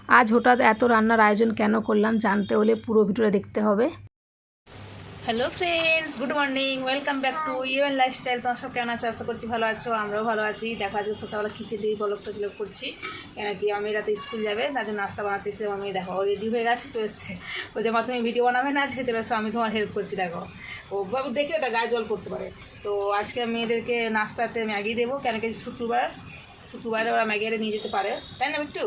আজ হঠাৎ এত রান্নার আয়োজন কেন করলাম জানতে হলে পুরো ভিডিওটা দেখতে হবে। Hello friends, good morning, welcome back to UN lifestyle. তোমার সব কেমন আছো? আশা করছি ভালো আছো, আমরাও ভালো আছি। দেখো আজকে সকালবেলা খিচুড়ি বলকটা ছিল করছি, কেন কি আমি রাতে স্কুল যাবে তার জন্য নাস্তা বানাতে এসে আমি দেখো রেডি হয়ে গেছে, তো এসে ও যে তুমি ভিডিও বানাবে না আজকে, চলে এসো আমি তোমার হেল্প করছি। দেখো ও বাবু দেখে ওটা গায়ে জল করতে পারে। তো আজকে মেয়েদেরকে নাস্তাতে ম্যাগি দেবো, কেন কি শুক্রবারে ওরা ম্যাগি নিয়ে যেতে পারে, তাই না একটু?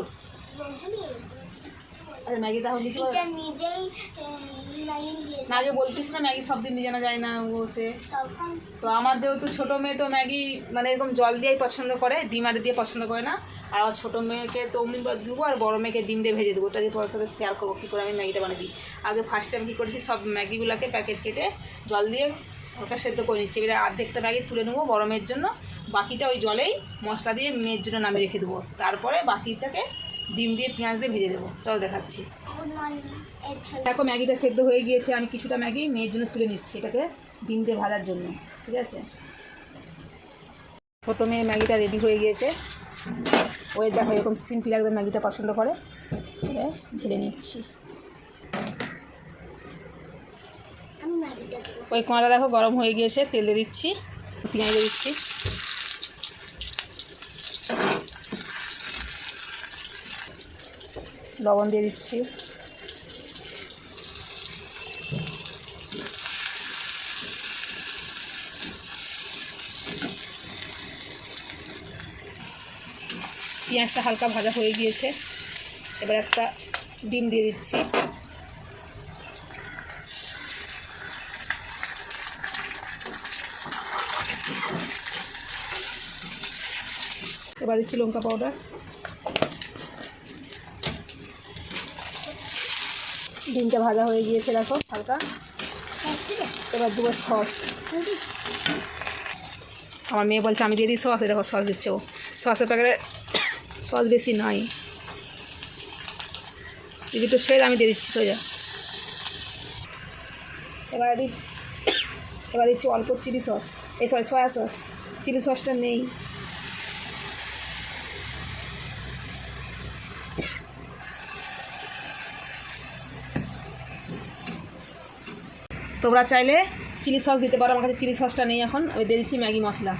আচ্ছা ম্যাগি তাহলে কিছু না, আগে বলতিস না ম্যাগি সব দিন নিয়ে যায় না বসে। তো আমার যেহেতু ছোটো মেয়ে তো ম্যাগি মানে এরকম জল দিয়েই পছন্দ করে, ডিম আর দিয়ে পছন্দ করে না। আর আমার ছোটো মেয়েকে তো অমনি দেবো, আর বড়ো মেয়েকে ডিম দিয়ে ভেজে দেবো। ওটা দিয়ে তোমার সাথে শেয়ার করবো কী করে আমি ম্যাগিটা বানিয়ে দিই। আগে ফার্স্ট টাইম কী করেছি, সব ম্যাগিগুলোকে প্যাকেট কেটে জল দিয়ে ওটা সেদ্ধ করে নিচ্ছি। এবারে অর্ধেকটা ম্যাগি তুলে নেবো বড়ো মেয়ের জন্য, বাকিটা ওই জলেই মশলা দিয়ে মেয়ের জন্য নামিয়ে রেখে দেবো। তারপরে বাকিটাকে ডিম দিয়ে পেঁয়াজ দিয়ে ভেজে দেবো। চলো দেখাচ্ছি। দেখো ম্যাগিটা সেদ্ধ হয়ে গিয়েছে, আমি কিছুটা ম্যাগি মেয়ের জন্য তুলে নিচ্ছি এটাকে ডিম দিয়ে ভাজার জন্য, ঠিক আছে? ছোটো মেয়ের ম্যাগিটা রেডি হয়ে গিয়েছে। ওই দেখো এরকম সিম্পল একদম ম্যাগিটা পছন্দ করে, ঢেলে নিচ্ছি। ওই কোঁয়াটা দেখো গরম হয়ে গিয়েছে, তেল দিয়ে দিচ্ছি, পেঁয়াজ দিয়ে দিচ্ছি, লবণ দিয়ে দিচ্ছি, পেঁয়াজটা হালকা ভাজা হয়ে গিয়েছে। এবার একটা ডিম দিয়ে দিচ্ছি, এবার দিচ্ছি লঙ্কা পাউডার, ডিমটা ভাজা হয়ে গিয়েছে দেখো হালকা। এবার দেবো সস। আমার মেয়ে বলছে আমি দিয়ে দিই সস, দেখো সস দিচ্ছে ও। সসের প্যাকেটে সস বেশি নাই, যদি একটু সেদ আমি দিয়ে দিচ্ছি সোজা। এবার দিচ্ছি অল্প chilli sauce, soya sauce, chilli সসটা নেই। তোমরা চাইলে চিলি সস দিতে পারো, আমার কাছে চিলি সসটা নেই এখন। ওই দিয়ে দিচ্ছি ম্যাগি মশলা,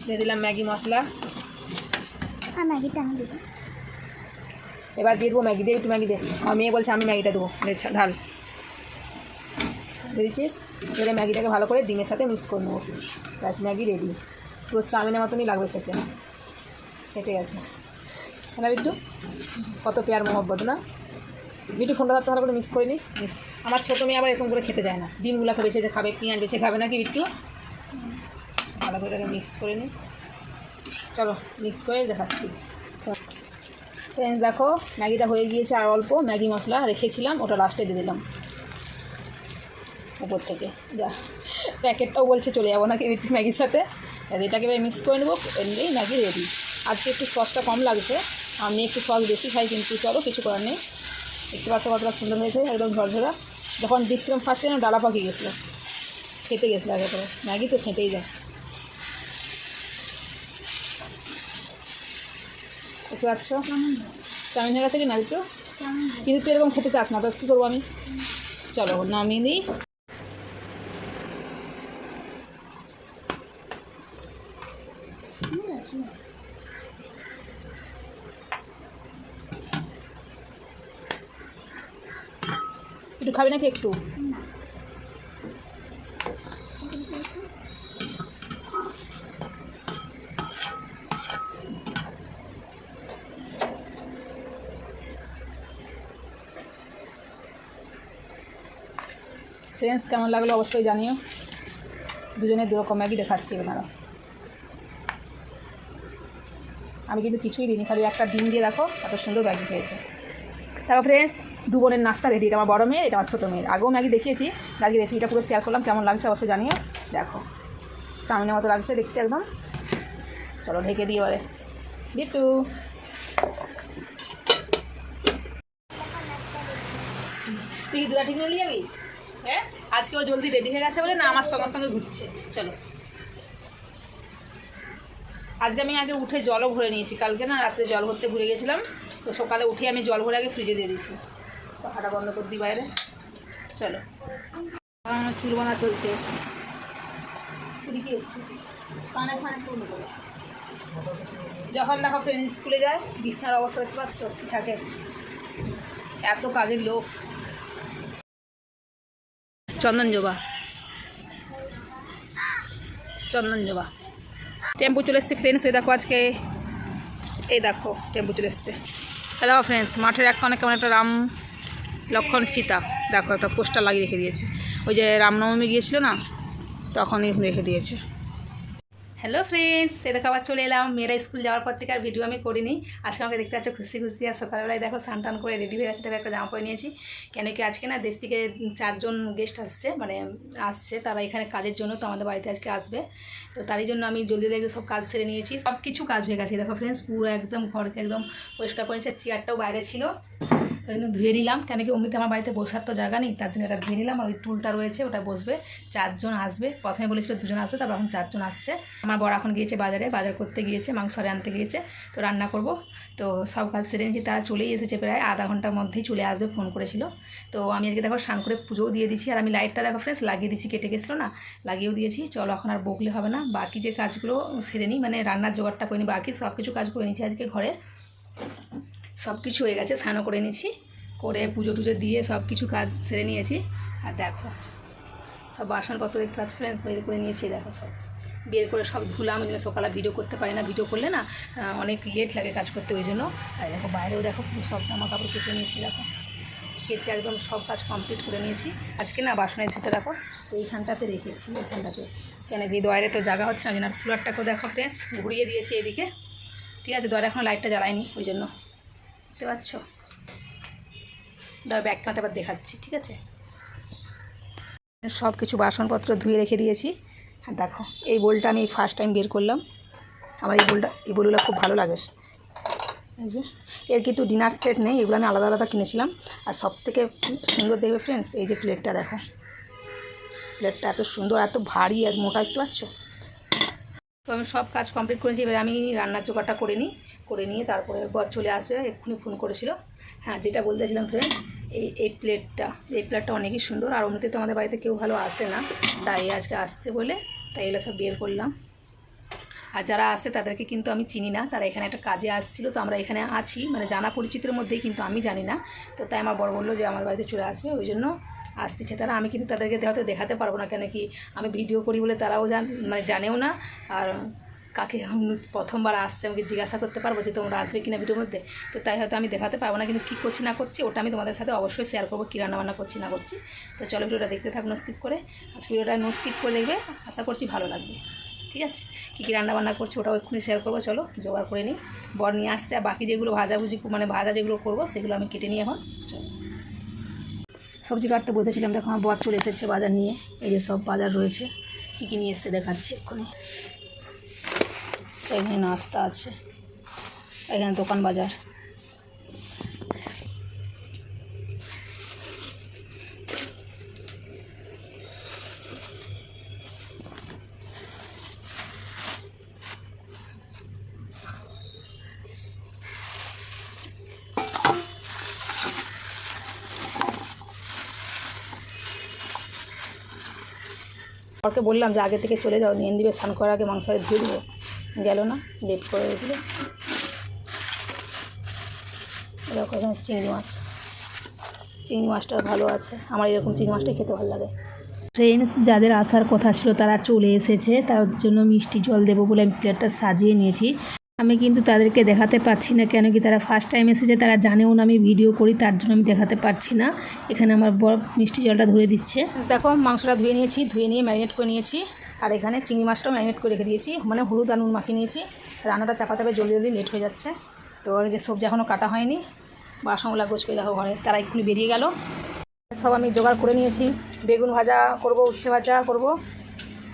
দিয়ে দিলাম ম্যাগি মশলা। এবার দিয়ে দেবো ম্যাগি, দিয়ে একটু ম্যাগি দে। আমার মেয়ে বলছে আমি ম্যাগিটা দেবো, ঢাল দিয়ে দিচ্ছিস। এবারে ম্যাগিটাকে ভালো করে ডিমের সাথে মিক্স করে নেবো, ব্যাস ম্যাগি রেডি। পুরো চাউমিনের মতনই লাগবে খেতে, সেটে গেছে না বিট্টু? কত পেয়ার মহব্বত না বিট্টু? ফোনটা ধরতে ভালো করে মিক্স করে নিই। আমার ছোটো মেয়ে আবার এরকম করে খেতে যায় না, ডিমগুলোকে বেছে খাবে, পেঁয়াজ বেছে খাবে নাকি বিট্টু? ভালো করে এটাকে মিক্স করে নিই। চলো মিক্স করে দেখাচ্ছি। ফ্রেন্ডস দেখো ম্যাগিটা হয়ে গিয়েছে, আর অল্প ম্যাগি মশলা রেখেছিলাম ওটা লাস্টে দিয়ে দিলাম উপর থেকে। যা প্যাকেটটাও বলছে চলে যাবো নাকি ম্যাগির সাথে। এটাকে এবার মিক্স করে নেবো, এমনি ম্যাগি রেডি। আজকে একটু সসটা কম লাগছে, আমি একটু সস বেশি খাই, কিন্তু চলো কিছু করার নেই। একটু পাশে কতটা সুন্দর হয়েছে, একদম ঝরঝরা। যখন দিচ্ছিলাম ফার্স্টে যেন ডালা পাকিয়ে গেছিলো, সেঁটে গেছিলো আগে করে। ম্যাগি তো সেঁটেই যায়। বুঝতে পারছো চাউমিন হয়ে গেছে কি না একটু? কিন্তু তুই এরকম খেতে চাস না, তো কী করবো আমি? চলো নামিয়ে নিই। একটু খাবি নাকি একটু? ফ্রেন্ডস কেমন লাগলো অবশ্যই জানিও। দুজনে দুরকম ম্যাগি দেখাচ্ছি আপনারা। আমি কিন্তু কিছুই দিইনি, খালি একটা ডিম দিয়ে দেখো এত সুন্দর ম্যাগি খেয়েছে। দেখো ফ্রেন্ডস দু বোনের নাস্তা রেডি। এটা আমার বড়ো মেয়ে, এটা আমার ছোটো মেয়ের। আগেও ম্যাগি দেখিয়েছি, আজকে রেসিপিটা পুরো শেয়ার করলাম। কেমন লাগছে অবশ্যই জানিও। দেখো চাউমিনের মতো লাগছে দেখতে একদম। চলো ঢেকে দিই এবারে। বিট্টু তুই দুটা ঠিক নিয়ে যাবি? হ্যাঁ আজকে ও জলদি রেডি হয়ে গেছে বলে না আমার সঙ্গে সঙ্গে ঘুরছে। চলো আজকে আমি আগে উঠে জলও ভরে নিয়েছি, কালকে না রাত্রে জল ভরতে ভুলে গেছিলাম, তো সকালে উঠে আমি জল ভরে আগে ফ্রিজে দিয়ে দিয়েছি। পাখাটা বন্ধ করে দিই বাইরে। চলো, আমার চুল বানা চলছে। কানে ফানে পূর্ণ করে যখন দেখো ফ্রেন্ড স্কুলে যায়, বিছনার অবস্থা দেখতে পাচ্ছ কী থাকে, এত কাজের লোক। চন্দন জবা টেম্পু চলে এসছে ফ্রেন্ডস। ওই দেখো আজকে, এই দেখো টেম্পু চলে এসছে। দেখো ফ্রেন্ডস, মাঠের এক অনেক কেমন একটা রাম লক্ষণ সীতা দেখো একটা পোস্টার লাগিয়ে রেখে দিয়েছে। ওই যে রামনবমী গিয়েছিল না, তখনই রেখে দিয়েছে। হ্যালো ফ্রেন্ডস, এ দেখো আবার চলে এলাম। মেয়েরা স্কুল যাওয়ার পর থেকে আর ভিডিও আমি করিনি। আজকে আমাকে দেখতে পাচ্ছ খুশি খুশি। আর সকালবেলায় দেখো স্নান টান করে রেডি হয়ে গেছে, দেখো একটা জামা পরে নিয়েছি। কেন কি আজকে না দেশ থেকে 4 জন গেস্ট আসছে, মানে আসছে তারা এখানে কাজের জন্য, তো আমাদের বাড়িতে আজকে আসবে। তো তারই জন্য আমি জলদি জলদি সব কাজ সেরে নিয়েছি, সব কিছু কাজ হয়ে গেছে। দেখো ফ্রেন্ডস, পুরো একদম ঘরকে একদম পরিষ্কার করেছে। চেয়ারটাও বাইরে ছিল, ওই জন্য ধুয়ে নিলাম। কেন কি অমনিতে আমার বাড়িতে বসার তো জায়গা নেই, তার জন্য এটা ধুয়ে নিলাম। আর ওই টুলটা রয়েছে, ওটা বসবে। 4 জন আসবে, প্রথমে বলেছিল 2 জন আসবে, তারপর এখন 4 জন আসছে। আমার বড় এখন গিয়েছে বাজার করতে গিয়েছে, মাংস আনতে গিয়েছে, তো রান্না করব। তো সব কাজ সেরে নিয়েছি, তারা চলেই এসেছে, প্রায় আধা ঘন্টার মধ্যেই চলে আসবে, ফোন করেছিল। তো আমি আজকে দেখো স্নান করে পুজোও দিয়ে দিচ্ছি। আর আমি লাইটটা দেখো ফ্রেন্ডস লাগিয়ে দিচ্ছি, কেটে গেছিলো না, লাগিয়েও দিয়েছি। চলো এখন আর বকলে হবে না, বাকি যে কাজগুলো সেরে নিই, মানে রান্নার জোগাড়টা করে নিই, বাকি সব কিছু কাজ করে নিচ্ছি আজকে। ঘরে সব কিছু হয়ে গেছে, স্নানও করে নিয়েছি, করে পুজো টুজো দিয়ে সব কিছু কাজ সেরে নিয়েছি। আর দেখো সব বাসনপত্র দেখতে পাচ্ছ ফ্রেন্ডস, বের করে নিয়েছি। দেখো সব বের করে সব ধুলাম, ওই জন্য সকালে ভিডিও করতে পারি না, ভিডিও করলে না অনেক লেট লাগে কাজ করতে, ওই জন্য। আর দেখো বাইরেও দেখো সব জামা কাপড় কেচে নিয়েছি, দেখো কেচে একদম সব কাজ কমপ্লিট করে নিয়েছি। আজকে না বাসনের ধুতে দেখো এইখানটাতে রেখেছি, এইখানটাতে, কেন কি দোয়ারে তো জায়গা হচ্ছে না, ওই জন্য। আর কুলারটাকেও দেখো ফ্রেন্ডস ঘুরিয়ে দিয়েছি এদিকে, ঠিক আছে। দোয়ারে এখন লাইটটা জ্বালাইনি, ওই জন্য, বুঝতে পারছো। ধর ব্যাগটাতে আবার দেখাচ্ছি, ঠিক আছে। সব কিছু বাসনপত্র ধুয়ে রেখে দিয়েছি। আর দেখো এই বোলটা আমি ফার্স্ট টাইম বের করলাম, আমার এই বোলগুলো খুব ভালো লাগে। এই যে এর কিন্তু ডিনার সেট নেই, এগুলো আমি আলাদা আলাদা কিনেছিলাম। আর সব থেকে সুন্দর দেখবে ফ্রেন্ডস, এই যে প্লেটটা দেখো, প্লেটটা এত সুন্দর, এত ভারী আর মোটা, দেখতে পাচ্ছ। তো আমি সব কাজ কমপ্লিট করেছি, এবার আমি রান্নার জোগাড়টা করে নিয়ে তারপরে বর চলে আসবে, এক্ষুনি ফোন করেছিল। হ্যাঁ, যেটা বলতেছিলাম ফ্রেন্ডস, এই প্লেটটা অনেকই সুন্দর। আর অন্যতে তো আমাদের বাড়িতে কেউ ভালো আসে না, তাই আজকে আসছে বলে তাই এগুলো সব বের করলাম। আর যারা আসে তাদেরকে কিন্তু আমি চিনি না, তারা এখানে একটা কাজে আসছিল, তো আমরা এখানে আছি, মানে জানা পরিচিতের মধ্যেই, কিন্তু আমি জানি না। তো তাই আমার বড় বললো যে আমার বাড়িতে চলে আসবে, ওই জন্য আসতেছে তারা। আমি কিন্তু তাদেরকে হয়তো দেখাতে পারবো না, কেন কি আমি ভিডিও করি বলে তারাও মানে জানেও না। আর কাকে প্রথমবার আসছে আমাকে জিজ্ঞাসা করতে পারবো যে তোমরা আসবে কিনা ভিডিওর মধ্যে, তো তাই হয়তো আমি দেখাতে পারবো না। কিন্তু কী করছি না করছি ওটা আমি তোমাদের সাথে অবশ্যই শেয়ার করবো, কী রান্নাবান্না করছি না করছি। তো চলো ভিডিওটা দেখতে থাকো, নো স্কিপ করে। আজকে ভিডিওটা নো স্কিপ করে দেখবে, আশা করছি ভালো লাগবে, ঠিক আছে। কী রান্নাবান্না করছি ওটাও এক্ষুনি শেয়ার করবো। চলো জোগাড় করে নিই, বর নিয়ে আসছে। আর বাকি যেগুলো ভাজা যেগুলো করবো সেগুলো আমি কেটে নিই এখন। চলো সবজি কাটতে বসেছিলাম, দেখো আমার বর চলে এসেছে বাজার নিয়ে। এই যে সব বাজার রয়েছে, কী নিয়ে এসছে দেখাচ্ছি এক্ষুনি। এখানে নাস্তা আছে, এখানে দোকান বাজার। ওকে বললাম যে আগে থেকে চলে যাও, নিয়ে দিবে, স্নান করার আগে মাংস ধুয়ে দেবো, গেল না, লেট করে দিলে। এরকম এখানে চিংড়ি মাছটা ভালো আছে, আমার এরকম চিংড়ি মাছটাই খেতে ভালো লাগে। ফ্রেন্ডস, যাদের আসার কথা ছিল তারা চলে এসেছে, তার জন্য মিষ্টি জল দেবো বলে আমি প্লেটটা সাজিয়ে নিয়েছি। আমি কিন্তু তাদেরকে দেখাতে পারছি না, কেন কি তারা ফার্স্ট টাইম এসেছে, তারা জানেও না আমি ভিডিও করি, তার জন্য আমি দেখাতে পারছি না। এখানে আমার বর মিষ্টি জলটা ধরে দিচ্ছে। দেখো মাংসটা ধুয়ে নিয়েছি, ধুয়ে নিয়ে ম্যারিনেট করে নিয়েছি। আর এখানে চিংড়ি মাছটাও ম্যারিনেট করে রেখে দিয়েছি, মানে হলুদ আর নুন মাখিয়ে নিয়েছি। রান্নাটা চাপাতে হবে, জলদি লেট হয়ে যাচ্ছে। তো এই যে সবজি এখনও কাটা হয়নি, বাসনগুলা গোছ করে দেখো ঘরে, তারা এক্ষুনি বেরিয়ে গেল। সব আমি জোগাড় করে নিয়েছি, বেগুন ভাজা করব, উচ্ছে ভাজা করব।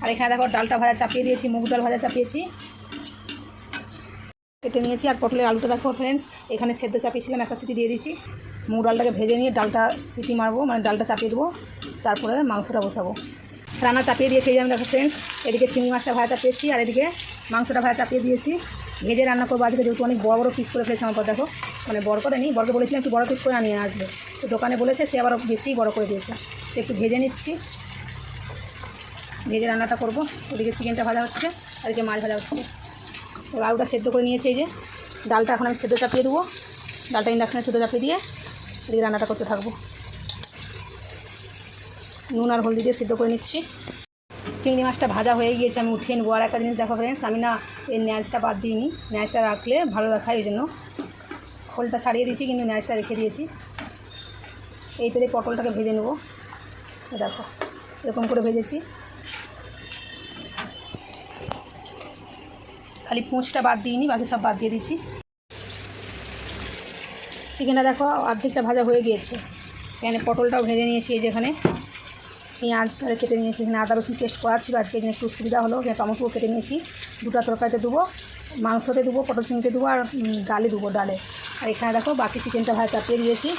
আর এখানে দেখো ডালটা ভাজা চাপিয়ে দিয়েছি, মুগ ডাল ভাজা চাপিয়েছি, কেটে নিয়েছি। আর পটলের আলুটা দেখো ফ্রেন্ডস, এখানে সেদ্ধ চাপিয়েছিলাম, একটা সিটি দিয়ে দিয়েছি। মুগ ডালটাকে ভেজে নিয়ে ডালটা সিটি মারবো, মানে ডালটা চাপিয়ে দেবো, তারপরে মাংসটা বসাবো। রান্না চাপিয়ে দিয়েছি, এই যে আমি দেখো ফ্রেন্ডস, এদিকে চিংড়ি মাছটা ভাজা চাপিয়েছি আর এদিকে মাংসটা ভাজা চাপিয়ে দিয়েছি। ভেজে রান্না করবো আজকে, যেহেতু অনেক বড় বড় পিস করে ফেলেছে আমার পর। দেখো মানে বড় করে নিই, বড়কে বলেছিলাম একটু বড় পিস করে নিয়ে আসবে, তো দোকানে বলেছে, সে আবার বেশি বড় করে দিয়েছে। তো একটু ভেজে নিচ্ছি, ভেজে রান্নাটা করবো। ওদিকে চিকেনটা ভাজা হচ্ছে আর এদিকে মাছ ভাজা হচ্ছে। তো আলুটা সেদ্ধ করে নিয়েছি, এই যে ডালটা এখন আমি সেদ্ধ চাপিয়ে দেবো। ডালটা ইন্ডাকশানে সেদ্ধ চাপিয়ে দিয়ে এদিকে রান্নাটা করতে থাকবো। নুন আর হলদি দিয়ে সেদ্ধ করে নিচ্ছি। চিংড়ি মাছটা ভাজা হয়ে গিয়েছে, আমি উঠিয়ে নেবো। আর একটা জিনিস দেখো ফ্রেন্ডস, আমি না এর ন্যাজটা বাদ দিইনি, ন্যাজটা রাখলে ভালো দেখায়, ওই জন্য খোলটা ছাড়িয়ে দিয়েছি, কিন্তু ন্যাজটা রেখে দিয়েছি। এই তেলে পটলটাকে ভেজে নেবো, দেখো এরকম করে ভেজেছি। খালি পুঁচটা বাদ দিইনি, বাকি সব বাদ দিয়ে দিচ্ছি। চিকেনটা দেখো অর্ধেকটা ভাজা হয়ে গিয়েছে। এখানে পটলটাও ভেজে নিয়েছি, এই যেখানে পেঁয়াজ আর কেটে নিয়েছি, এখানে আদা রসুন পেস্ট করা ছিল, আজকে এখানে একটু সুবিধা হলো। এখানে টমেটোও কেটে নিয়েছি, দুটো তরকারিতে দেবো, মাংসতে দেবো, পটল চিংড়িতে দেবো আর ডালে দেবো, ডালে। আর এখানে দেখো বাকি চিকেনটা ভাজা চাপিয়ে দিয়েছি।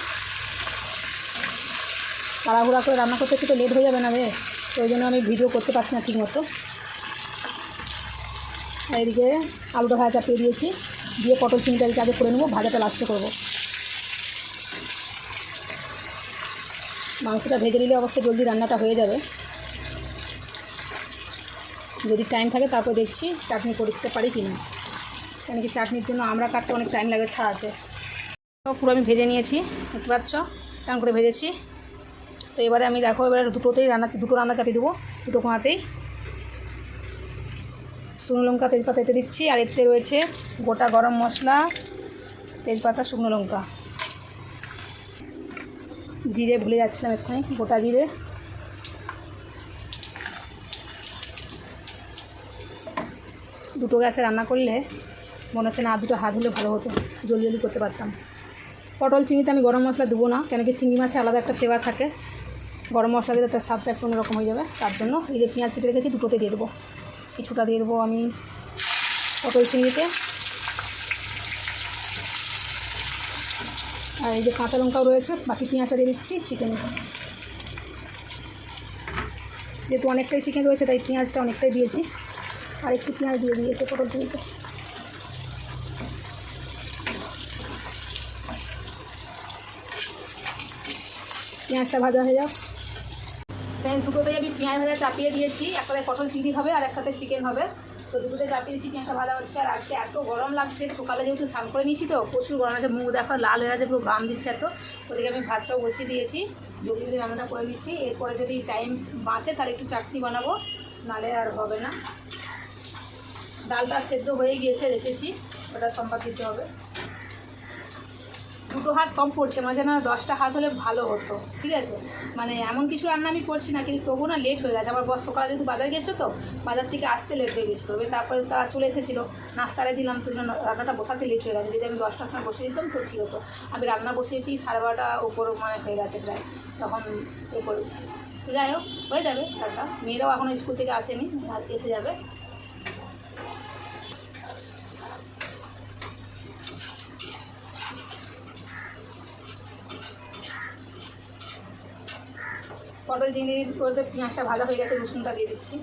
তাড়াহুড়া করে রান্না করতেছি তো লেট হয়ে যাবে না রে, তো ওই জন্য আমি ভিডিও করতে পারছি না ঠিক মতো। আর এদিকে আলুটা ভাজা চাপিয়ে দিয়েছি, দিয়ে পটল চিংড়িটাকে আগে করে নেবো, ভাজাটা লাস্টে করবো। মাংসটা ভেজে নিলে অবশ্যই জলদি রান্নাটা হয়ে যাবে। যদি টাইম থাকে তারপর দেখছি চাটনি করতে পারি কি না, কেন কি চাটনির জন্য আমরা কাটতে অনেক টাইম লাগে ছাড়াতে। তো পুরো আমি ভেজে নিয়েছি, দেখতে পাচ্ছ কেমন করে ভেজেছি। তো এবারে আমি দেখো এবারে দুটো রান্না চাপিয়ে দেবো, দুটো কোঁয়াতেই। শুকনো লঙ্কা তেজপাতা এতে দিচ্ছি, আর এতে রয়েছে গোটা গরম মশলা, তেজপাতা, শুকনো লঙ্কা, জিরে ভুলে যাচ্ছিলাম এক্ষুনি, গোটা জিরে। দুটো গ্যাসে রান্না করলে মনে হচ্ছে না আর দুটো হাত হলে ভালো হতো, জলদি জলদি করতে পারতাম। পটল চিংড়িতে আমি গরম মশলা দেবো না, কেন কি চিংড়ি মাছে আলাদা একটা ফ্লেভার থাকে, গরম মশলা দিলে তার স্বাদটা একটু অন্যরকম হয়ে যাবে। তার জন্য এই যে পেঁয়াজ কেটে রেখেছি দুটোতে দিয়ে দেবো, কিছুটা দিয়ে দেবো আমি পটল চিংড়িতে। আর এই যে কাঁচা লঙ্কাও রয়েছে, বাকি পেঁয়াজটা দিয়ে দিচ্ছি চিকেনে। যেহেতু অনেকটাই চিকেন রয়েছে তাই পেঁয়াজটা অনেকটাই দিয়েছি, আর একটু পেঁয়াজ দিয়ে দিয়েছে পটল চিংড়িতে। পেঁয়াজটা ভাজা হয়ে যাক। দুটোতেই আমি পেঁয়াজ ভাজা চাপিয়ে দিয়েছি, একটাতে পটল চিংড়ি হবে আর একটাতে চিকেন হবে। তো দুটোতে চাপিয়ে দিয়েছি, পেঁয়াজটা ভাজা হচ্ছে। আর আজকে এত গরম লাগছে, সকালে যেহেতু স্নান করে নিয়েছি তো প্রচুর গরম আছে, মুখ দেখো লাল হয়ে আছে, পুরো ঘাম দিচ্ছে এত। ওদিকে আমি ভাতটাও বসিয়ে দিয়েছি, জলদি জলদি রান্নাটা করে নিচ্ছি। এরপরে যদি টাইম বাঁচে তাহলে একটু চাটনি বানাবো, নাহলে আর হবে না। ডালটা সেদ্ধ হয়ে গিয়েছে, রেখেছি, ওটা সম্বাদ দিতে হবে। দুটো হাত কম পড়ছে, মানে যেন 10টা হাত হলে ভালো হতো, ঠিক আছে। মানে এমন কিছু রান্না আমি করছি না, কিন্তু তবুও না লেট হয়ে গেছে। আমার বস সকালে যেহেতু বাজার গেছিলো, তো বাজার থেকে আসতে লেট হয়ে গেছিলো। এবার তারপরে তারা চলে এসেছিলো, নাস্তারে দিলাম, তো জন্য রান্নাটা বসাতে লেট হয়ে গেছে। যদি আমি 10টার সময় বসিয়ে দিতাম তো ঠিক হতো। আমি রান্না বসিয়েছি 12:30 উপর মানে হয়ে গেছে প্রায়, তখন করেছি। তো যাই হোক, হয়ে যাবে রান্না। মেয়েরাও এখনও স্কুল থেকে আসেনি, এসে যাবে। পটল চিংড়ির বলতে পেঁয়াজটা ভাজা হয়ে গেছে, রসুনটা দিয়ে দিচ্ছি।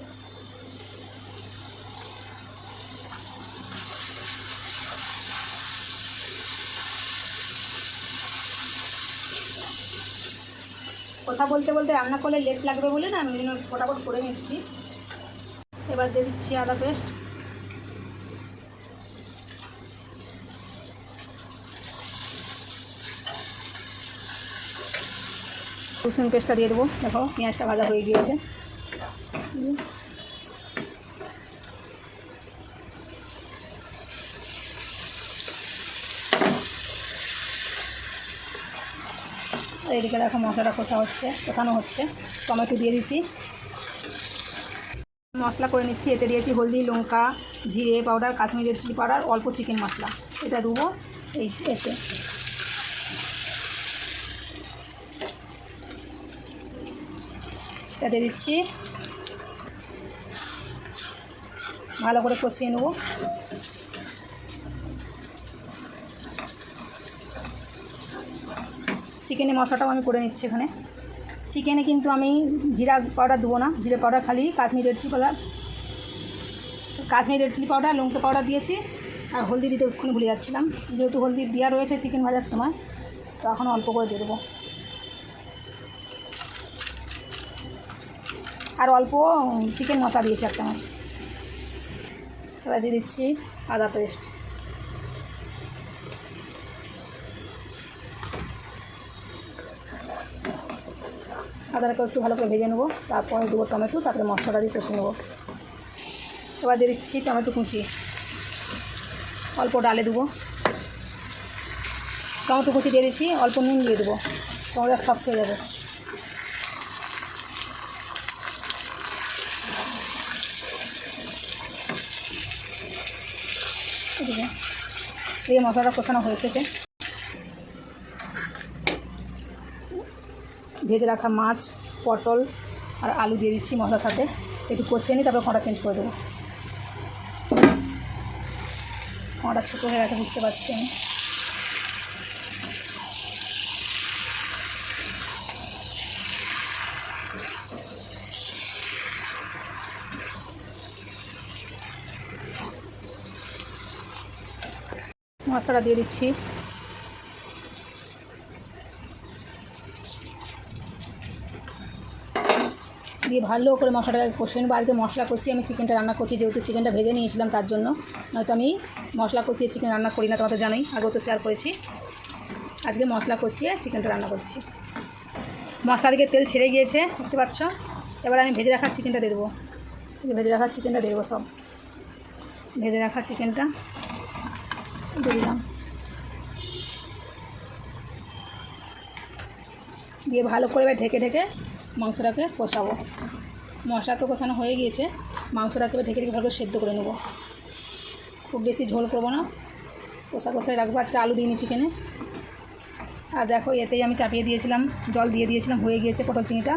কথা বলতে বলতে রান্না করলে লেট লাগবে বলে না, আমি ফটাফট করে নিচ্ছি। এবার দিয়ে দিচ্ছি আদা পেস্ট, রসুন পেস্টটা দিয়ে দেবো। দেখো পেঁয়াজটা ভাজা হয়ে গিয়েছে। আর এদিকে দেখো মশলাটা কষানো হচ্ছে। টমেটো দিয়ে দিচ্ছি, মশলা করে নিচ্ছি। এতে দিয়েছি হলদি, লঙ্কা, জিরে পাউডার, কাশ্মীরি চিলি পাউডার, অল্প চিকেন মশলা, এটা দেবো এই এতে। এতে দিচ্ছি, ভালো করে কষিয়ে নেব। চিকেনের মশলাটাও আমি করে নিচ্ছি এখানে। চিকেনে কিন্তু আমি জিরা পাউডার দেবো না, জিরে পাউডার খালি কাশ্মীরি রেড চিলি পাউডার লঙ্কা পাউডার দিয়েছি। আর হলদি দিতে ওখানে ভুলে যাচ্ছিলাম, যেহেতু হলদি দেওয়া রয়েছে চিকেন ভাজার সময়, তো এখন অল্প করে দিয়ে দেবো। আর অল্প চিকেন মশলা দিয়েছি 1 চামচ। এবার দিয়ে দিচ্ছি আদা পেস্ট। আদাটাকে একটু ভালো করে ভেজে নেবো, তারপরে দেবো টমেটো, তারপরে মশলাটা দিয়ে কষে নেবো। এবার দিয়ে দিচ্ছি টমেটো কুচি, অল্প ডালে দেবো। টমেটো কুচি দিয়ে দিচ্ছি, অল্প নুন দিয়ে দেবো, টমেটো সফট হয়ে যাবে। এই মশলাটা কষানো হয়েছে। ভেজে রাখা মাছ, পটল আর আলু দিয়ে দিচ্ছি মশলার সাথে, একটু কষিয়ে নিই, তারপর কড়া চেঞ্জ করে দেবো। কড়া ছোটো হয়ে গেছে বুঝতে পারছি আমি। মশলাটা দিয়ে দিচ্ছি। দিয়ে ভালো করে মশলাটাকে কষিয়ে নেবো। আজকে মশলা কষিয়ে আমি চিকেনটা রান্না করছি, যেহেতু চিকেনটা ভেজে নিয়েছিলাম তার জন্য, নয়তো আমি মশলা কষিয়ে চিকেন রান্না করি না, তোমাদের জানোই, আগেও তো শেয়ার করেছি। আজকে মশলা কষিয়ে চিকেনটা রান্না করছি। মশলা থেকে তেল ছেড়ে গিয়েছে বুঝতে পারছো। এবার আমি ভেজে রাখা চিকেনটা দিয়ে দেবো, ভেজে রাখা চিকেনটা দিয়ে দেবো, সব ভেজে রাখা চিকেনটা দিয়ে দিলাম। দিয়ে ভালো করে এবার ঢেকে ঢেকে মাংসটাকে কষাবো। মশলা তো কষানো হয়ে গিয়েছে, মাংসটাকে ঢেকে ঢেকে ভালো সেদ্ধ করে নেবো। খুব বেশি ঝোল করবো না, কষায় রাখবো। আজকে আলু দিইনি চিকেনে। আর দেখো এতেই আমি চাপিয়ে দিয়েছিলাম, জল দিয়ে দিয়েছিলাম, হয়ে গিয়েছে পটল চিংড়িটা।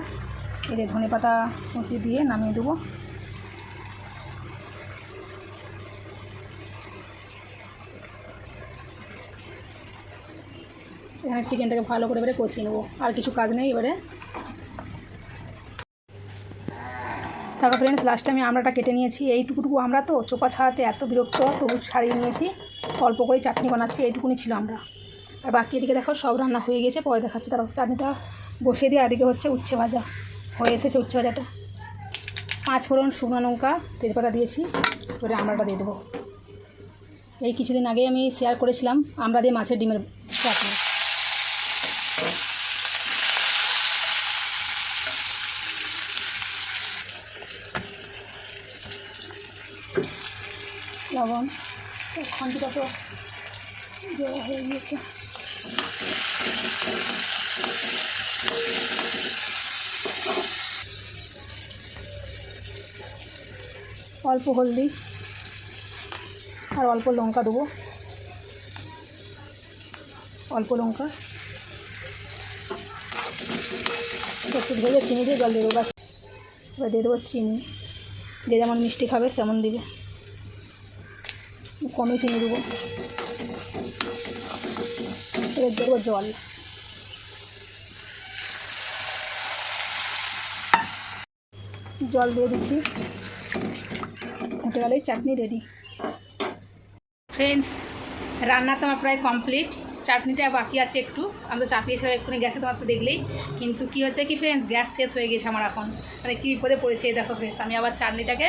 এতে ধনে পাতা কুচি দিয়ে নামিয়ে দেবো। এখানে চিকেনটাকে ভালো করে এবারে কষিয়ে নেবো, আর কিছু কাজ নেই এবারে। দেখো ফ্রেন্ডস, লাস্টে আমি আমড়াটা কেটে নিয়েছি। এইটুকু আমরা তো চোপা ছাড়াতে এত বিরক্ত, তবু ছাড়িয়ে নিয়েছি, অল্প করে চাটনি বানাচ্ছি। এইটুকুনি ছিল আমরা। আর বাকি এদিকে দেখো সব রান্না হয়ে গেছে, পরে দেখাচ্ছি। তারপর চাটনিটা বসিয়ে দিয়ে এদিকে হচ্ছে উচ্ছে ভাজা হয়ে এসেছে। উচ্ছে ভাজাটা 5 ফোড়ন, শুকনো লঙ্কা, তেজপাতা দিয়েছি। এবারে আমড়াটা দিয়ে দেবো। এই কিছুদিন আগেই আমি শেয়ার করেছিলাম আমড়া দিয়ে মাছের ডিমের চাটনি। লবণ, খন্তিটা তো দেওয়া হয়ে গিয়েছে। অল্প হলদি আর অল্প লঙ্কা দেবো, অল্প লঙ্কা। একটু ভেজে চিনি দিয়ে জল দিয়ে দেবো। এবার দিয়ে দেবো চিনি, যে যেমন মিষ্টি খাবে তেমন দিবে, কমই চিনি দেবো। এবার দেবো জল। জল দিয়ে দিচ্ছি, ফুটে গেলেই চাটনি রেডি। ফ্রেন্ডস, রান্না তো আমার প্রায় কমপ্লিট। চাটনিটা বাকি আছে একটু, আমি তো চাপিয়েছিলাম এক্ষুনি গ্যাসে, তোমার তো দেখলেই। কিন্তু কী হচ্ছে কি ফ্রেন্ডস, গ্যাস শেষ হয়ে গেছে আমার এখন, মানে কী বিপদে পড়েছে। এই দেখো ফ্রেন্ডস, আমি আবার চাটনিটাকে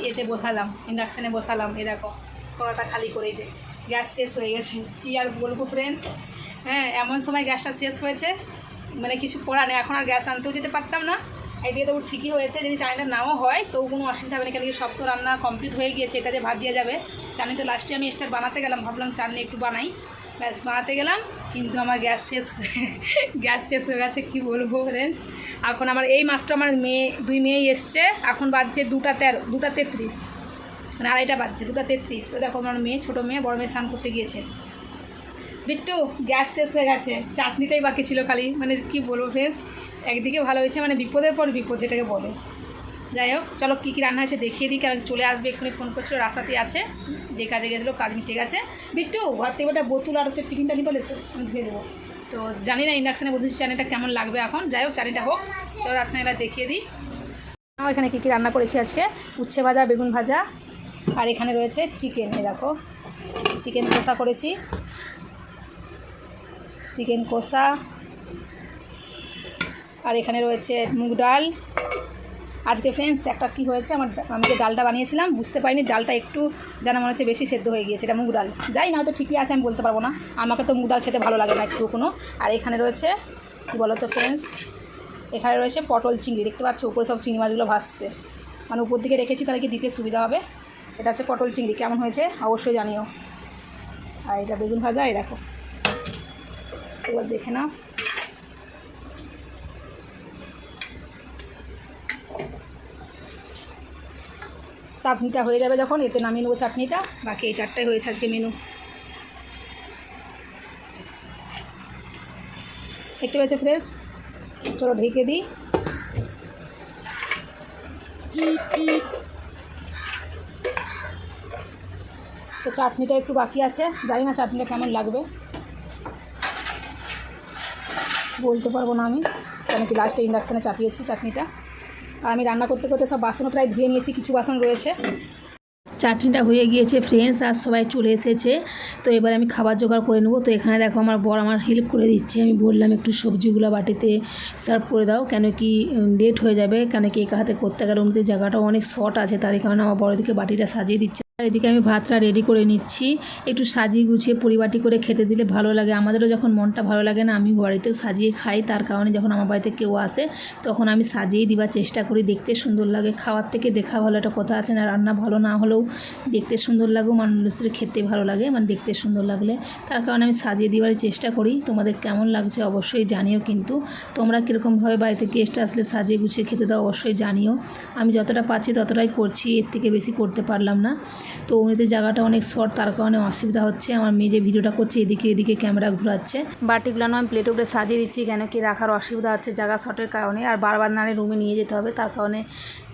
এতে বসালাম, ইন্ডাকশানে বসালাম। এই দেখো কড়াটা খালি করেই যে গ্যাস শেষ হয়ে গেছে। কী আর বলবো ফ্রেন্ডস, হ্যাঁ এমন সময় গ্যাসটা শেষ হয়েছে, মানে কিছু করার নেই। এখন আর গ্যাস আনতেও যেতে পারতাম না। এদিকে তো ঠিকই হয়েছে, যদি চাটনিটা নাও হয় তো কোনো অসুবিধা হবে না, কেন কি সব তো রান্না কমপ্লিট হয়ে গিয়েছে। এটা দিয়ে ভাত দেওয়া যাবে। চাটনিটা লাস্টে আমি স্টার্ট বানাতে গেলাম, ভাবলাম চাটনি একটু বানাই, ব্যাস বানাতে গেলাম, কিন্তু আমার গ্যাস শেষ হয়ে গেছে। কী বলবো ফ্রেন্ডস, এখন আমার এই মাত্র আমার দুই মেয়েই এসছে, এখন বাজছে 2:33, মানে 2:30 বাজছে, 2:33। তো দেখো আমার মেয়ে, ছোটো মেয়ে, বড় মেয়ে স্নান করতে গিয়েছে। বিট্টু, গ্যাস শেষ হয়ে গেছে, চাটনিটাই বাকি ছিল খালি। মানে কি বলবো ফ্রেন্ডস, একদিকে ভালো হয়েছে, মানে বিপদের পর বিপদ যেটাকে বলে। যাই হোক, চলো কী কী রান্না হয়েছে দেখিয়ে দিই, কারণ চলে আসবে এক্ষুনি, ফোন করছিল, রাস্তাতেই আছে, যে কাজে গেছিলো কাজ মিটে গেছে। বিট্টু ঘর থেকে ওটা বোতল আর হচ্ছে টিফিনটা নিয়ে বলেছে, আমি ধুয়ে দেবো। তো তো জানি না ইন্ডাকশানে বলতেছি চাটনিটা কেমন লাগবে এখন, যাই হোক চাটনিটা হোক, চলো আপনারা দেখিয়ে দিই। এখানে কী কী রান্না করেছি আজকে, উচ্ছে ভাজা, বেগুন ভাজা, আর এখানে রয়েছে চিকেন। এই দেখো চিকেন কষা করেছি, চিকেন কষা, আর এখানে রয়েছে মুগ ডাল। আজকে ফ্রেন্ডস একটা কী হয়েছে, আমি যে ডালটা বানিয়েছিলাম বুঝতে পারিনি, ডালটা একটু যেন মনে হচ্ছে বেশি সেদ্ধ হয়ে গিয়েছে, এটা মুগ ডাল। যাই না, হয়তো ঠিকই আছে, আমি বলতে পারবো না, আমাকে তো মুগ ডাল খেতে ভালো লাগে না একটু কোনো। আর এখানে রয়েছে কী বলো তো ফ্রেন্ডস, এখানে রয়েছে পটল চিংড়ি, দেখতে পাচ্ছ উপরে সব চিংড়ি মাছগুলো ভাসছে, মানে উপর দিকে রেখেছি তাহলে কি দিতে সুবিধা হবে। এটা হচ্ছে পটল চিংড়ি, কেমন হয়েছে অবশ্যই জানিও। আর এটা বেগুন ভাজা, এই দেখো, এবার দেখে নাও। চাটনিটা হয়ে যাবে যখন, এতে নামিয়ে নেবো চাটনিটা। বাকি এই চারটাই হয়েছে আজকে মেনু। দেখতে পেয়েছে ফ্রেন্ডস, চলো ঢেকে দিই। তো চাটনিটা একটু বাকি আছে, জানি না চাটনিটা কেমন লাগবে, বলতে পারবো না আমি, কেন কি লাস্টে ইন্ডাকশানে চাপিয়েছি চাটনিটা। আর আমি রান্না করতে করতে সব বাসনও প্রায় ধুয়ে নিয়েছি, কিছু বাসন রয়েছে। চাটনিটা হয়ে গিয়েছে ফ্রেন্ডস, আর সবাই চলে এসেছে। তো এবার আমি খাবার জোগাড় করে নেবো। তো এখানে দেখো আমার বর আমার হেল্প করে দিচ্ছে, আমি বললাম একটু সবজিগুলো বাটিতে সার্ভ করে দাও, কেন কি লেট হয়ে যাবে, কেন কি একা হাতে করতে গেলে ওমতে জায়গাটাও অনেক শর্ট আছে, তার কারণে আমার বড় দিকে বাটিটা সাজিয়ে দিচ্ছে। আর এদিকে আমি ভাতটা রেডি করে নিচ্ছি, একটু সাজিয়ে গুছিয়ে পরিবাটি করে খেতে দিলে ভালো লাগে, আমাদেরও যখন মনটা ভালো লাগে না, আমি বাড়িতেও সাজিয়ে খাই, তার কারণে যখন আমার বাড়িতে কেউ আসে তখন আমি সাজিয়ে দিবার চেষ্টা করি, দেখতে সুন্দর লাগে। খাওয়ার থেকে দেখা ভালো একটা কথা আছে না, রান্না ভালো না হলেও দেখতে সুন্দর লাগেও মানুষের খেতে ভালো লাগে, মানে দেখতে সুন্দর লাগলে, তার কারণে আমি সাজিয়ে দিবার চেষ্টা করি। তোমাদের কেমন লাগছে অবশ্যই জানিও, কিন্তু তোমরা কীরকমভাবে বাড়িতে গেস্ট আসলে সাজিয়ে গুছিয়ে খেতে দাও অবশ্যই জানিও। আমি যতটা পাচ্ছি ততটাই করছি, এর থেকে বেশি করতে পারলাম না। তো ওমনিতে জায়গাটা অনেক শর্ট, তার কারণে অসুবিধা হচ্ছে। আমার মেয়ে যে ভিডিওটা করছে এদিকে ক্যামেরা ঘোরাচ্ছে। বাটিগুলো আমি প্লেটে উপরে সাজিয়ে দিচ্ছি, কেন কি রাখার অসুবিধা হচ্ছে জায়গা শর্টের কারণে, আর বারবার নাড়ে রুমে নিয়ে যেতে হবে, তার কারণে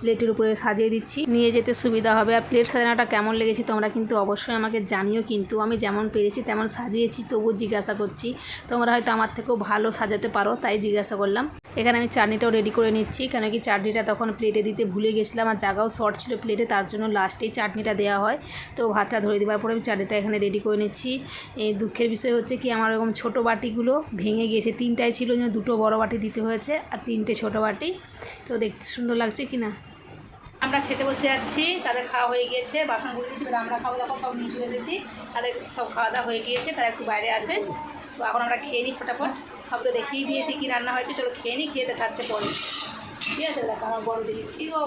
প্লেটের উপরে সাজিয়ে দিচ্ছি, নিয়ে যেতে সুবিধা হবে। আর প্লেট সাজানোটা কেমন লেগেছে তোমরা কিন্তু অবশ্যই আমাকে জানিও, কিন্তু আমি যেমন পেরেছি তেমন সাজিয়েছি, তবুও জিজ্ঞাসা করছি, তোমরা হয়তো আমার থেকেও ভালো সাজাতে পারো, তাই জিজ্ঞাসা করলাম। এখানে আমি চাটনিটাও রেডি করে নিচ্ছি, কেন কি চাটনিটা তখন প্লেটে দিতে ভুলে গেছিলাম, আর জায়গাও শর্ট ছিল প্লেটে, তার জন্য লাস্টেই চাটনিটা দেওয়া হয়। তো ভাতটা ধরে দেওয়ার পরে আমি চাটনিটা এখানে রেডি করে নিচ্ছি। এই দুঃখের বিষয় হচ্ছে কি আমার এরকম ছোটো বাটিগুলো ভেঙে গিয়েছে, 3টাই ছিল, দুটো বড় বাটি দিতে হয়েছে আর 3টে ছোটো বাটি। তো দেখতে সুন্দর লাগছে কি না। আমরা খেতে বসে যাচ্ছি, তাদের খাওয়া হয়ে গিয়েছে, বাসন করে দিয়েছি, এবার আমরা খাবো, দেখো সব নিয়ে চলে এসেছি, তাদের সব খাওয়া দাওয়া হয়ে গিয়েছে, তারা একটু বাইরে আছে। তো এখন আমরা খেয়ে নিই ফটাফট, সব তো দেখিয়ে দিয়েছি কী রান্না হয়েছে, চলো খেয়ে নিই, খেয়ে দেখাচ্ছে পরে, ঠিক আছে। দেখো আমার বড় দিদি, কি গো,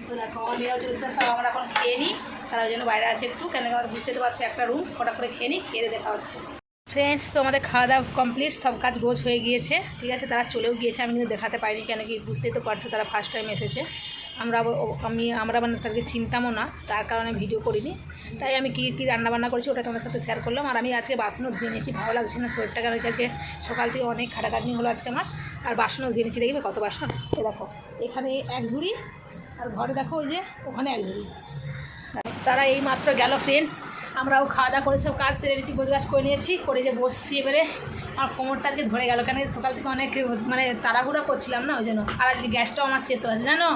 তো দেখো আমার মেয়েরাও চলে এসেছে, সব আমরা এখন খেয়ে নিই, তারা ওই জন্য বাইরে আছে একটু, কেন আমার বুঝতে তো পারছো একটা রুম, ফটা করে খেয়ে নিই, খেয়ে দেখা হচ্ছে। ফ্রেন্ডস, তো আমাদের খাওয়া দাওয়া কমপ্লিট, সব কাজ রোজ হয়ে গিয়েছে, ঠিক আছে, তারা চলেও গিয়েছে, আমি কিন্তু দেখাতে পারিনি, কেন কি বুঝতেই তো পারছো তারা ফার্স্ট টাইম এসেছে, আমরা মানে তাদেরকে চিনতামও না, তার কারণে ভিডিও করিনি, তাই আমি কী রান্নাবান্না করেছি ওটা তোমাদের সাথে শেয়ার করলাম। আর আমি আজকে বাসনও ধুয়ে নিয়েছি, ভালো লাগছে না শরীরটা, কারণ আজকে সকাল থেকে অনেক খাটাখাটনি হলো আজকে আমার, আর বাসনও ধুয়ে নিয়েছি, দেখবে কত বাসন, এ দেখো এখানে এক ঝুড়ি, আর ঘরে দেখো ওই যে ওখানে এক ঝুড়ি। তারা এই মাত্র গেল ফ্রেন্ডস, আমরাও খাওয়া দাওয়া করে সব কাজ সেরে নিয়েছি, গোছগাছ করে নিয়েছি, করে যে বসছি, এবারে আমার কোমরটা আজকে ধরে গেল, কেন সকাল থেকে অনেক মানে তাড়াহুড়া করছিলাম না ওই জন্য, আর আজকে গ্যাসটাও আমার শেষ হয়েছে জানো,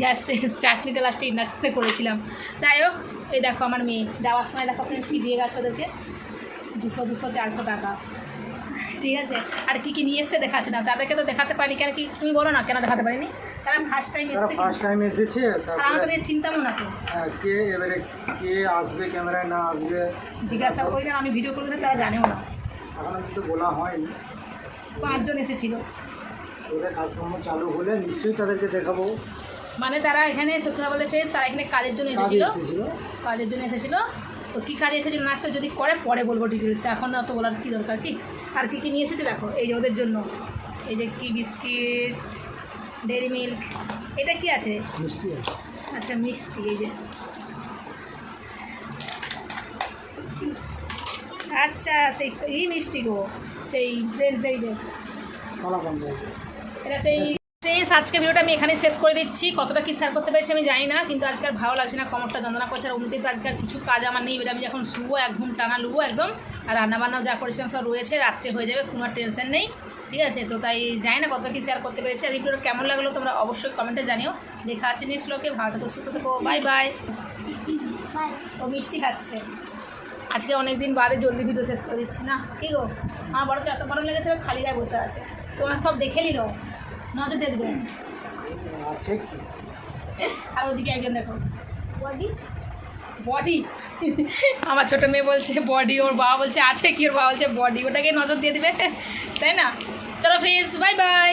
গ্যাস শেষ, চাটনিটা লাস্টে ইন্ডাকশনে করেছিলাম। যাই হোক, এই দেখো আমার মেয়ে যাওয়ার সময় দেখো ফ্রেন্ডস কি দিয়ে গেছে ওদেরকে, 200-400 টাকা, ঠিক আছে। আর কী নিয়ে এসছে দেখাচ্ছে না, তাদেরকে তো দেখাতে পারিনি, কেন কি তুমি বলো না কেন দেখাতে পারিনি, কারণ ফার্স্ট টাইম এসেছে, আর আমাদের চিন্তামও না তো কে এবারে কে আসবে ক্যামেরায় না আসবে জিজ্ঞাসা করি না, আমি ভিডিও করতে তারা জানেও না, এখন তো বলা হয়নি। 5 জন এসেছিল, ওদের কাজকর্ম চালু হলে নিশ্চয়ই তাদেরকে দেখাবো, মানে তারা এখানে সত্যি কথা বলতে ফ্রেন্ডস, তারা এখানে কাজের জন্য এসেছিলো, তো কী কাজে এসেছিলো না এসে যদি করে পরে বলবো ডিটেলসে, এখন অত বলার কী দরকার কি। আর কী নিয়ে এসেছে দেখো, এই যে ওদের জন্য এই যে কি বিস্কিট, ডেয়ারি মিল্ক, এটা কি আছে, মিষ্টি আছে, আচ্ছা মিষ্টি, এই যে আচ্ছা সেই এই মিষ্টি গো, সেই ফ্রেন্ডস এই যে কলাকান্দ, এটা সেই প্লিজ আজকে ভিডিওটা আমি এখানে শেষ করে দিচ্ছি। কতটা কি শেয়ার করতে পেরেছি আমি জানি না, কিন্তু আজকে আর ভালো লাগছে না, কোমরটা যন্ত্রণা করছে। আর অন্যদিন তো আজকে আর কিছু কাজ আমার নেই, এবার আমি যখন শুবো এক ঘুম টানা লুবো একদম। আর রান্নাবান্নাও যা করেছিলাম সব রয়েছে, রাত্রে হয়ে যাবে, কোনো টেনশন নেই, ঠিক আছে। তো তাই জানি না কতটা কি শেয়ার করতে পেরেছি। আর এই ভিডিওটা কেমন লাগলো তোমরা অবশ্যই কমেন্টে জানিও। দেখা আছে নেক্সট লোকে, ভালো থেকো, সুস্থ থেকো, বাই বাই। ও মিষ্টি খাচ্ছে। আজকে অনেক দিন বাদে জলদি ভিডিও শেষ করে দিচ্ছি না, কি গো? আমার বড় তো এত গরম লেগেছে, খালি গায়ে বসে আছে। তোমার সব দেখে নিল, নজর দেখবে। আছে কি? আর ওদিকে একজন দেখো, বডি বডি আমার ছোটো মেয়ে বলছে বডি, ওর বাবা বলছে আছে কি, ওর বাবা বলছে বডি, ওটাকে নজর দিয়ে দেবে, তাই না? চলো ফ্রেন্ডস, বাই বাই।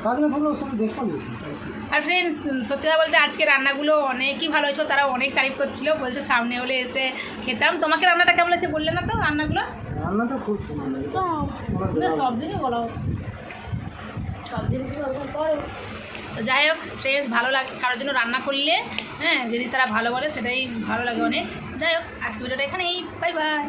কাজ না থাকলে ওর সাথে দেশ পালিয়ে আর ফ্রেন্ডস সত্যি কথা বলতে আজকে রান্নাগুলো অনেকই ভালো হয়েছিল, তারা অনেক তারিফ করছিল, বলছে সামনে হলে এসে খেতাম। তোমাকে রান্নাটা কেমন লাগছে বললে না তো? রান্নাগুলো রান্না তো খুব সুন্দর লাগে। তুমি তো সব দিনই বলো, সব দিন তুমি ওরকম করো। তো যাই হোক ফ্রেন্ডস, ভালো লাগে কারোর জন্য রান্না করলে, হ্যাঁ, যদি তারা ভালো বলে সেটাই ভালো লাগে অনেক। যাই হোক আজকে ভিডিওটা এখানেই, বাই বাই।